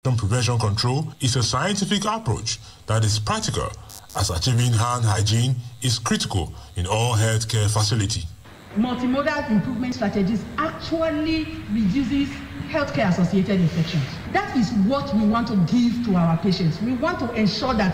Prevention control is a scientific approach that is practical, as achieving hand hygiene is critical in all healthcare facilities. Multimodal improvement strategies actually reduces healthcare-associated infections. That is what we want to give to our patients. We want to ensure that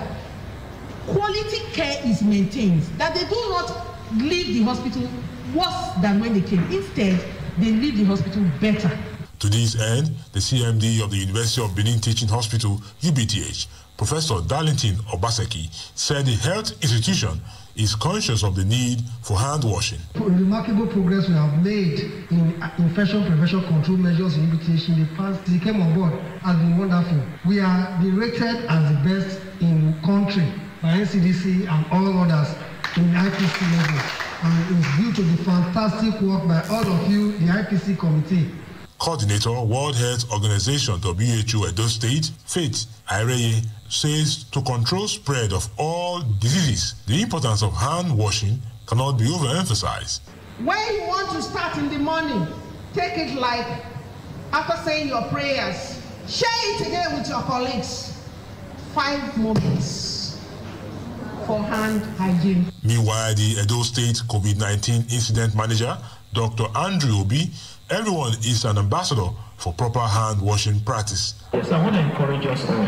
quality care is maintained, that they do not leave the hospital worse than when they came. Instead, they leave the hospital better. To this end, the CMD of the University of Benin Teaching Hospital, UBTH, Professor Darlington Obaseki, said the health institution is conscious of the need for hand washing. Remarkable progress we have made in infection prevention control measures in UBTH in the past. They came on board has been wonderful. We are rated as the best in country by NCDC and all others in the IPC level. And it's due to the fantastic work by all of you, the IPC committee. Coordinator, World Health Organization, WHO Edo State, Faith Ireye, says to control spread of all diseases, the importance of hand washing cannot be overemphasized. When you want to start in the morning, take it like after saying your prayers, share it again with your colleagues. 5 moments for hand hygiene. Meanwhile, the Edo State COVID-19 Incident Manager, Dr. Andrew Obi, everyone is an ambassador for proper hand washing practice. Yes, I want to encourage us all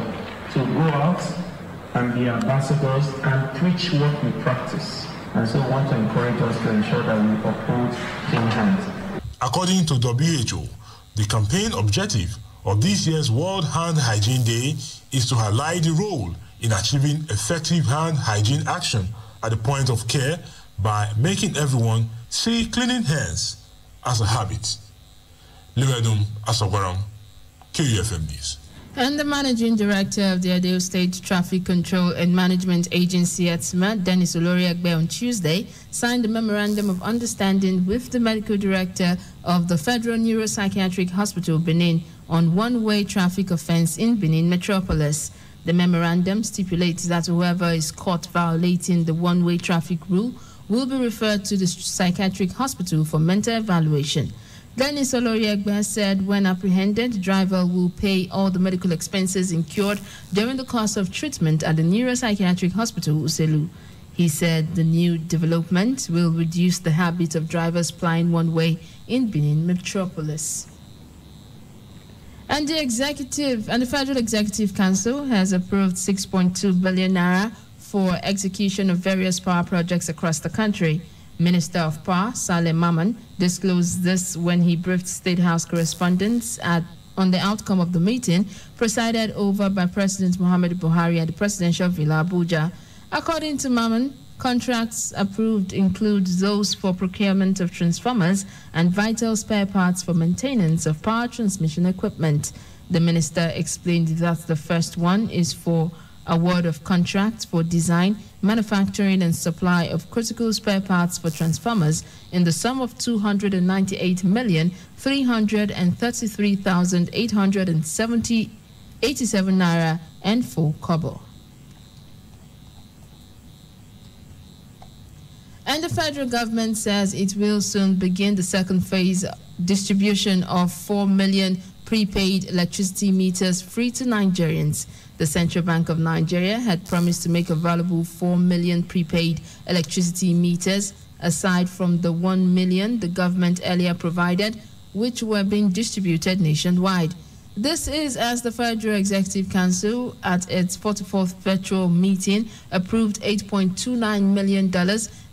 to go out and be ambassadors and preach what we practice. And so I want to encourage us to ensure that we uphold clean hands. According to WHO, the campaign objective of this year's World Hand Hygiene Day is to highlight the role in achieving effective hand hygiene action at the point of care by making everyone see cleaning hands as a habit. Livedum Asagwaram, KUFM News. And the Managing Director of the Edo State Traffic Control and Management Agency, ETSMA, Dennis Oloriagbe, on Tuesday, signed a memorandum of understanding with the Medical Director of the Federal Neuropsychiatric Hospital, Benin, on one-way traffic offense in Benin Metropolis. The memorandum stipulates that whoever is caught violating the one-way traffic rule will be referred to the psychiatric hospital for mental evaluation. Dennis Oloriagbe said when apprehended, the driver will pay all the medical expenses incurred during the course of treatment at the Neuropsychiatric Hospital, Uselu. He said the new development will reduce the habit of drivers plying one way in Benin Metropolis. And the Federal Executive Council has approved 6.2 billion naira for execution of various power projects across the country. Minister of Power, Saleh Maman, disclosed this when he briefed State House correspondents on the outcome of the meeting presided over by President Muhammadu Buhari at the Presidential Villa Abuja. According to Maman, contracts approved include those for procurement of transformers and vital spare parts for maintenance of power transmission equipment. The minister explained that the first one is for award of contracts for design, manufacturing and supply of critical spare parts for transformers in the sum of 298,333,887 naira and 4 kobo. And the federal government says it will soon begin the second phase distribution of 4 million prepaid electricity meters free to Nigerians. The Central Bank of Nigeria had promised to make available 4 million prepaid electricity meters, aside from the 1 million the government earlier provided, which were being distributed nationwide. This is as the Federal Executive Council, at its 44th virtual meeting, approved $8.29 million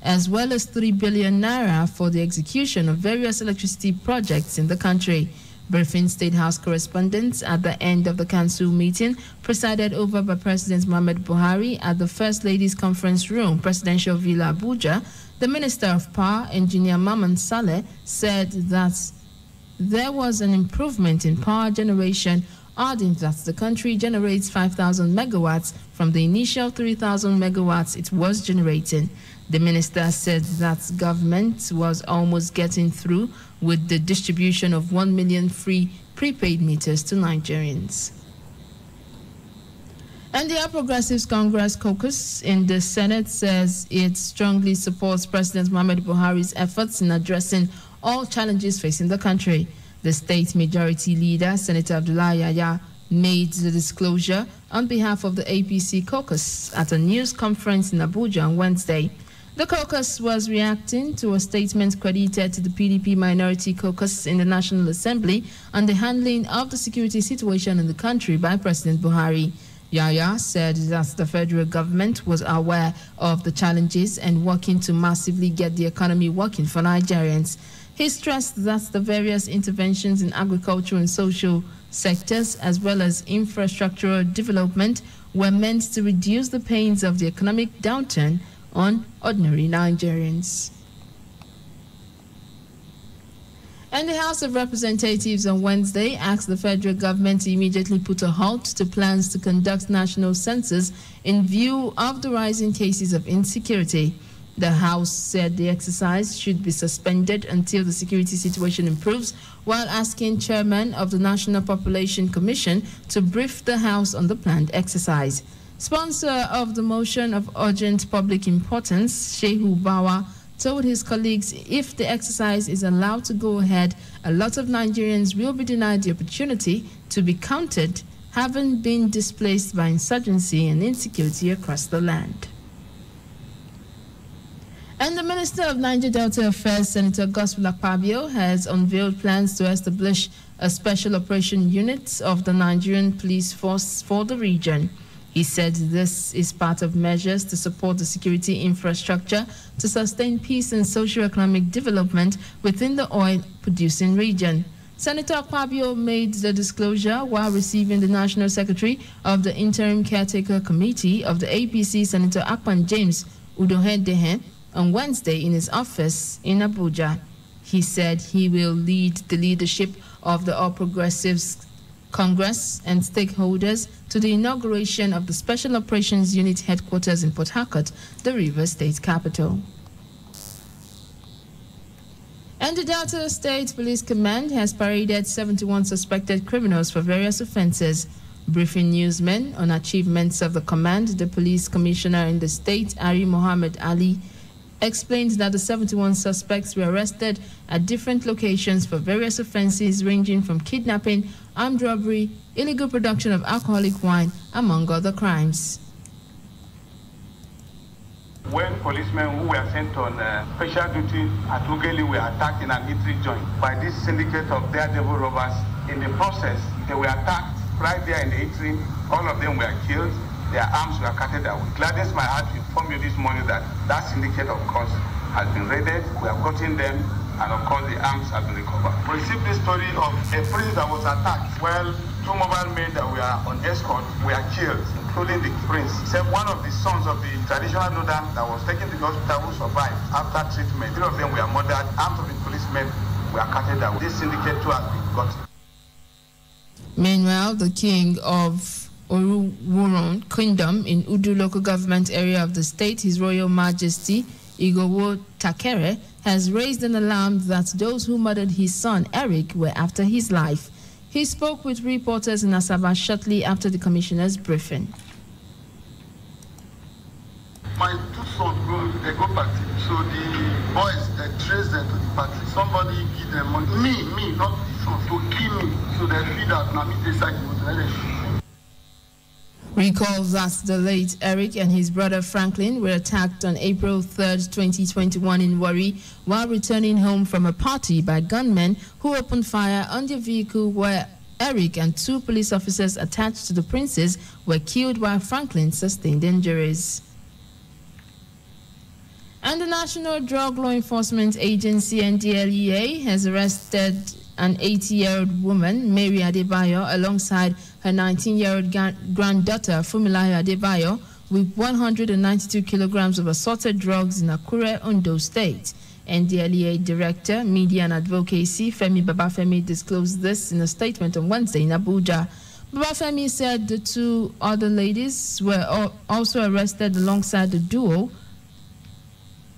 as well as 3 billion naira for the execution of various electricity projects in the country. Briefing State House correspondents at the end of the council meeting, presided over by President Muhammadu Buhari at the First Ladies Conference Room, Presidential Villa Abuja, the Minister of Power, Engineer Maman Saleh, said that there was an improvement in power generation, adding that the country generates 5,000 megawatts from the initial 3,000 megawatts it was generating. The minister said that government was almost getting through with the distribution of 1 million free prepaid meters to Nigerians. And the All Progressives Congress caucus in the Senate says it strongly supports President Muhammadu Buhari's efforts in addressing all challenges facing the country. The state majority leader, Senator Abdullahi Yahya, made the disclosure on behalf of the APC caucus at a news conference in Abuja on Wednesday. The caucus was reacting to a statement credited to the PDP minority caucus in the National Assembly on the handling of the security situation in the country by President Buhari. Yahya said that the federal government was aware of the challenges and working to massively get the economy working for Nigerians. He stressed that the various interventions in agriculture and social sectors, as well as infrastructural development, were meant to reduce the pains of the economic downturn on ordinary Nigerians. And the House of Representatives on Wednesday asked the federal government to immediately put a halt to plans to conduct national census in view of the rising cases of insecurity. The House said the exercise should be suspended until the security situation improves, while asking Chairman of the National Population Commission to brief the House on the planned exercise. Sponsor of the motion of urgent public importance, Shehu Bawa, told his colleagues if the exercise is allowed to go ahead, a lot of Nigerians will be denied the opportunity to be counted, having been displaced by insurgency and insecurity across the land. And the Minister of Niger Delta Affairs, Senator Gospel Akpabio, has unveiled plans to establish a special operation unit of the Nigerian police force for the region. He said this is part of measures to support the security infrastructure to sustain peace and socio-economic development within the oil-producing region. Senator Akpabio made the disclosure while receiving the National Secretary of the Interim Caretaker Committee of the APC, Senator Akpan James Udohedehen, on Wednesday in his office in Abuja. He said he will lead the leadership of the All Progressives Congress and stakeholders to the inauguration of the Special Operations Unit headquarters in Port Harcourt, the Rivers State capital. And the Delta State Police Command has paraded 71 suspected criminals for various offenses. Briefing newsmen on achievements of the command, the police commissioner in the state, Ari Mohammed Ali, explained that the 71 suspects were arrested at different locations for various offenses ranging from kidnapping, armed robbery, illegal production of alcoholic wine, among other crimes. When policemen who were sent on special duty at Ugeli were attacked in an eatery joint by this syndicate of daredevil robbers, in the process, they were attacked right there in the eatery. All of them were killed. Their arms were cutted away. Gladys, my heart, to inform you this morning that that syndicate, of course, has been raided. We have gotten them, and of course, the arms have been recovered. We received the story of a prince that was attacked. Well, 2 mobile men that were on escort were killed, including the prince. Except one of the sons of the traditional Nodan that was taken to the hospital who survived after treatment. 3 of them were murdered. Arms of the policemen were cutted away. This syndicate too has been gotten. Meanwhile, the king of Oruwuron Kingdom in Udu local government area of the state, His Royal Majesty Igowo Takere, has raised an alarm that those who murdered his son Eric were after his life. He spoke with reporters in Asaba shortly after the commissioner's briefing. My 2 sons they go party, so the boys trace them to the party. Somebody give them money, me, not the sons, to kill me, so they feel that now me decide to. Recall that the late Eric and his brother Franklin were attacked on April 3rd, 2021 in Warri while returning home from a party by gunmen who opened fire on their vehicle, where Eric and 2 police officers attached to the princes were killed while Franklin sustained injuries. And the National Drug Law Enforcement Agency, NDLEA, has arrested an 80-year-old woman, Mary Adebayo, alongside her 19-year-old granddaughter, Fumilayo Adebayo, with 192 kilograms of assorted drugs in Akure, Ondo State. NDLEA Director, Media and Advocacy, Femi Babafemi, disclosed this in a statement on Wednesday in Abuja. Babafemi said the 2 other ladies were also arrested alongside the duo.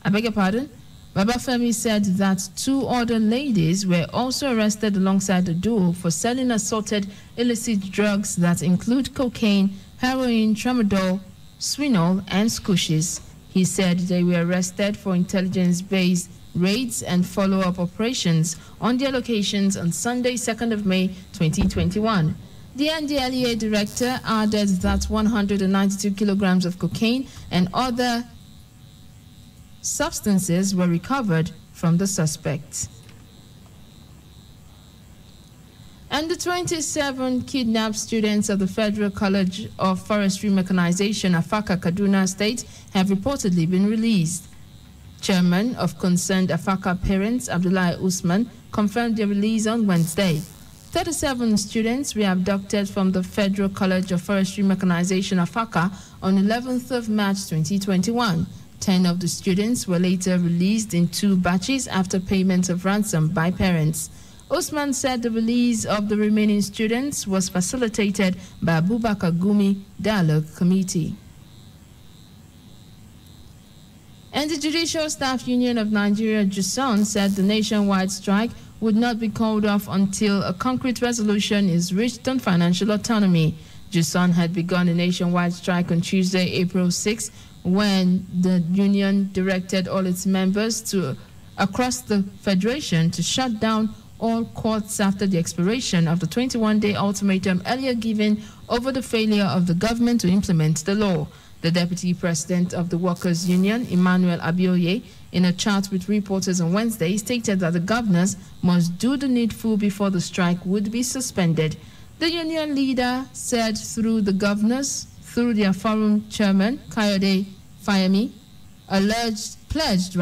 I beg your pardon? Babafemi said that 2 other ladies were also arrested alongside the duo for selling assorted illicit drugs that include cocaine, heroin, tramadol, swinol, and squishes. He said they were arrested for intelligence-based raids and follow-up operations on their locations on Sunday, 2nd of May, 2021. The NDLEA director added that 192 kilograms of cocaine and other substances were recovered from the suspects. And the 27 kidnapped students of the Federal College of Forestry Mechanization, Afaka, Kaduna State, have reportedly been released. Chairman of concerned Afaka parents, Abdullahi Usman, confirmed their release on Wednesday. 37 students were abducted from the Federal College of Forestry Mechanization, Afaka, on 11th of March 2021. 10 of the students were later released in 2 batches after payment of ransom by parents. Usman said the release of the remaining students was facilitated by Abubakar Gumi Dialogue Committee. And the Judicial Staff Union of Nigeria, JUSON, said the nationwide strike would not be called off until a concrete resolution is reached on financial autonomy. JUSON had begun a nationwide strike on Tuesday, April 6, when the union directed all its members across the federation to shut down all courts after the expiration of the 21-day ultimatum earlier given over the failure of the government to implement the law. The deputy president of the Workers' Union, Emmanuel Abioye, in a chat with reporters on Wednesday, stated that the governors must do the needful before the strike would be suspended. The union leader said through their forum chairman, Kayode Fayemi, pledged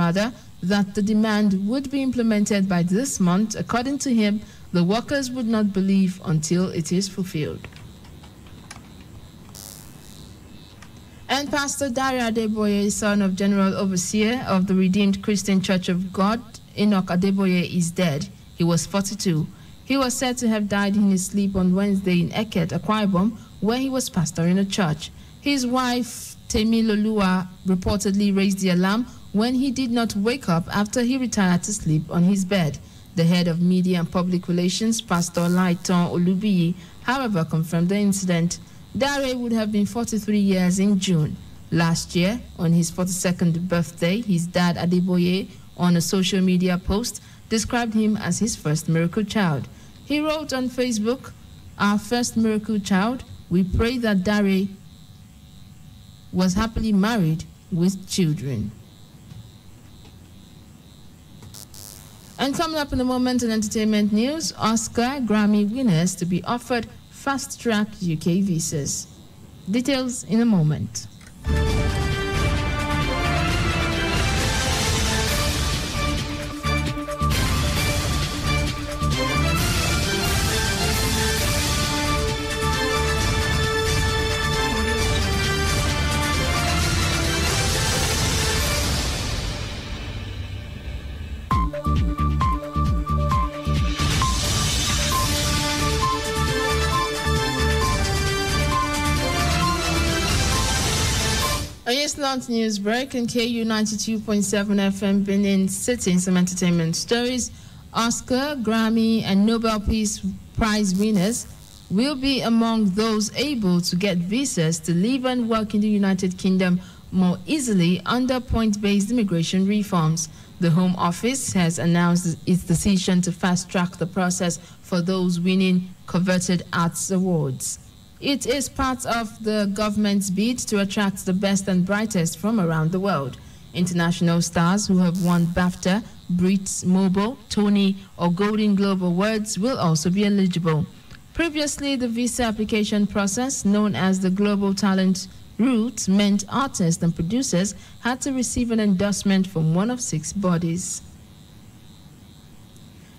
that the demand would be implemented by this month. According to him, the workers would not believe until it is fulfilled. And Pastor Daria Adeboye, son of General Overseer of the Redeemed Christian Church of God, Enoch Adeboye, is dead. He was 42. He was said to have died in his sleep on Wednesday in Eket, Akwa Ibom, where he was pastoring a church. His wife, Temiloluwa, reportedly raised the alarm when he did not wake up after he retired to sleep on his bed. The head of media and public relations, Pastor Laiton Olubiyi, however, confirmed the incident. Dare would have been 43 years in June. Last year, on his 42nd birthday, his dad, Adeboye, on a social media post, described him as his first miracle child. He wrote on Facebook, "Our first miracle child, we pray that Dare was happily married with children." And coming up in a moment in entertainment news, Oscar Grammy winners to be offered fast-track UK visas. Details in a moment. Launch news break and KU 92.7 FM Benin City. Some entertainment stories. Oscar, Grammy, and Nobel Peace Prize winners will be among those able to get visas to live and work in the United Kingdom more easily under point-based immigration reforms. The Home Office has announced its decision to fast-track the process for those winning coveted arts awards. It is part of the government's bid to attract the best and brightest from around the world. International stars who have won BAFTA, Brits, Mobo, Tony, or Golden Globe awards will also be eligible. Previously, the visa application process, known as the Global Talent Route, meant artists and producers had to receive an endorsement from one of 6 bodies.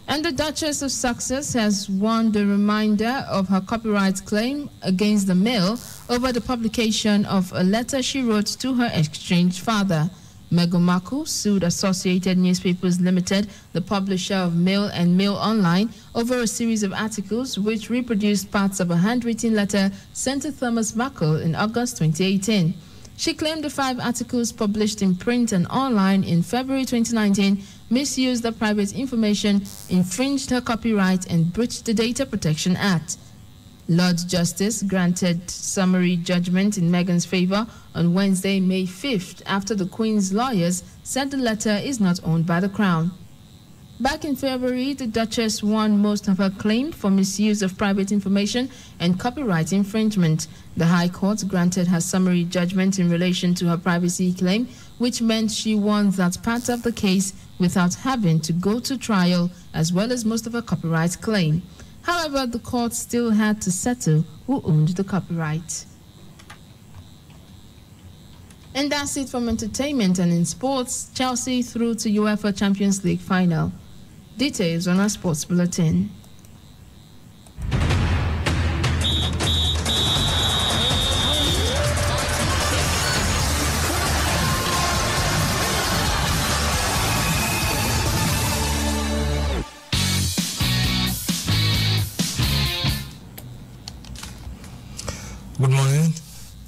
And the Duchess of Sussex has won the remainder of her copyright claim against the Mail over the publication of a letter she wrote to her estranged father. Meghan Markle sued Associated Newspapers Limited, the publisher of Mail and Mail Online, over a series of articles which reproduced parts of a handwritten letter sent to Thomas Markle in August 2018. She claimed the 5 articles published in print and online in February 2019 misused the private information, infringed her copyright, and breached the Data Protection Act. Lord Justice granted summary judgment in Meghan's favor on Wednesday, May 5th, after the Queen's lawyers said the letter is not owned by the Crown. Back in February, the Duchess won most of her claim for misuse of private information and copyright infringement. The High Court granted her summary judgment in relation to her privacy claim, which meant she won that part of the case without having to go to trial, as well as most of her copyright claim. However, the court still had to settle who owned the copyright. And that's it from entertainment. And in sports, Chelsea through to UEFA Champions League final. Details on our sports bulletin. Good morning.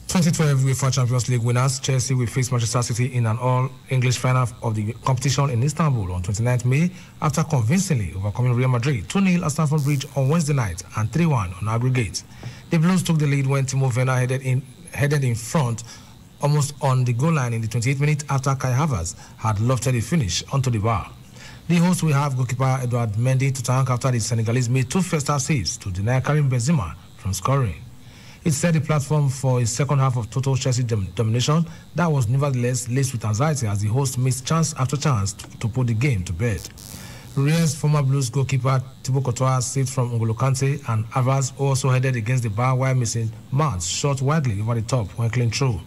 2012 UEFA Champions League winners Chelsea will face Manchester City in an all-English final of the competition in Istanbul on 29th May after convincingly overcoming Real Madrid 2-0 at Stamford Bridge on Wednesday night and 3-1 on aggregate. The Blues took the lead when Timo Werner headed in front almost on the goal line in the 28th minute after Kai Havertz had lofted a finish onto the bar. The hosts will have goalkeeper Edouard Mendy to thank after the Senegalese made two first-half saves to deny Karim Benzema from scoring. It set the platform for a second half of total Chelsea domination that was nevertheless laced with anxiety as the hosts missed chance after chance to put the game to bed. Real's former Blues goalkeeper Thibaut Courtois saved from N'Golo Kante, and Havertz also headed against the bar while missing Mount shot widely over the top when clean through.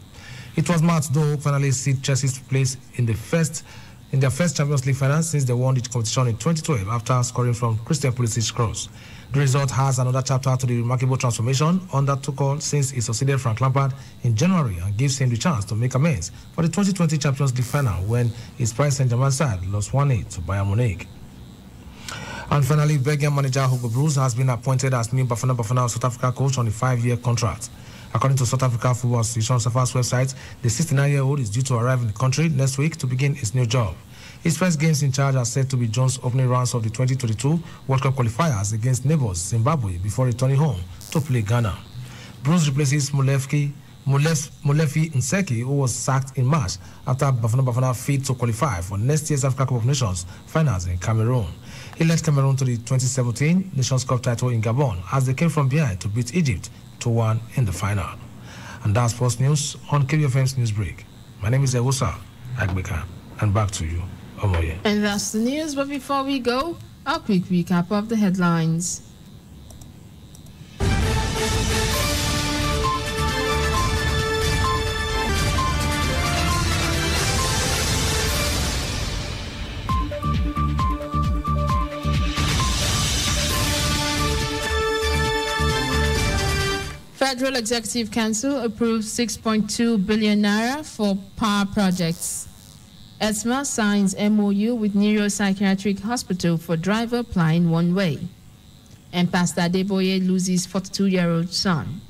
It was Mount who finally sealed Chelsea's place in their first Champions League final since they won the competition in 2012 after scoring from Christian Pulisic's cross. The result has another chapter to the remarkable transformation under Tuchel since he succeeded Frank Lampard in January and gives him the chance to make amends for the 2020 Champions League final when his Paris Saint-Germain side lost 1-8 to Bayern Munich. And finally, Belgian manager Hugo Broos has been appointed as new Bafana South Africa coach on a 5-year contract. According to South Africa Football Association SAFA's website, the 69-year-old is due to arrive in the country next week to begin his new job. His first games in charge are set to be Jones' opening rounds of the 2022 World Cup qualifiers against neighbours Zimbabwe before returning home to play Ghana. Bruce replaces Molefi Nseki, who was sacked in March after Bafana failed to qualify for next year's Africa Cup of Nations finals in Cameroon. He led Cameroon to the 2017 Nations Cup title in Gabon as they came from behind to beat Egypt 2-1 in the final. And that's sports news on KUFM's Newsbreak. My name is Ewusa Agbeka, and back to you. And that's the news, but before we go, a quick recap of the headlines. Federal Executive Council approved 6.2 billion naira for power projects. ESMA signs MOU with Neuropsychiatric Hospital for driver applying one way. And Pastor Adeboye loses 42-year-old son.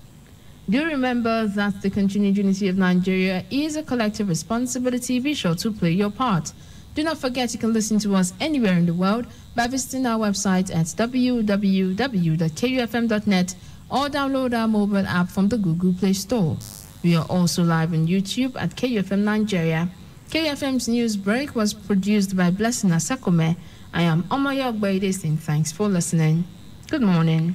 Do remember that the continued unity of Nigeria is a collective responsibility. Be sure to play your part. Do not forget you can listen to us anywhere in the world by visiting our website at www.kufm.net or download our mobile app from the Google Play Store. We are also live on YouTube at KUFM Nigeria. KUFM's news break was produced by Blessing Asakome. I am Omoyo Ogbeide saying thanks for listening. Good morning.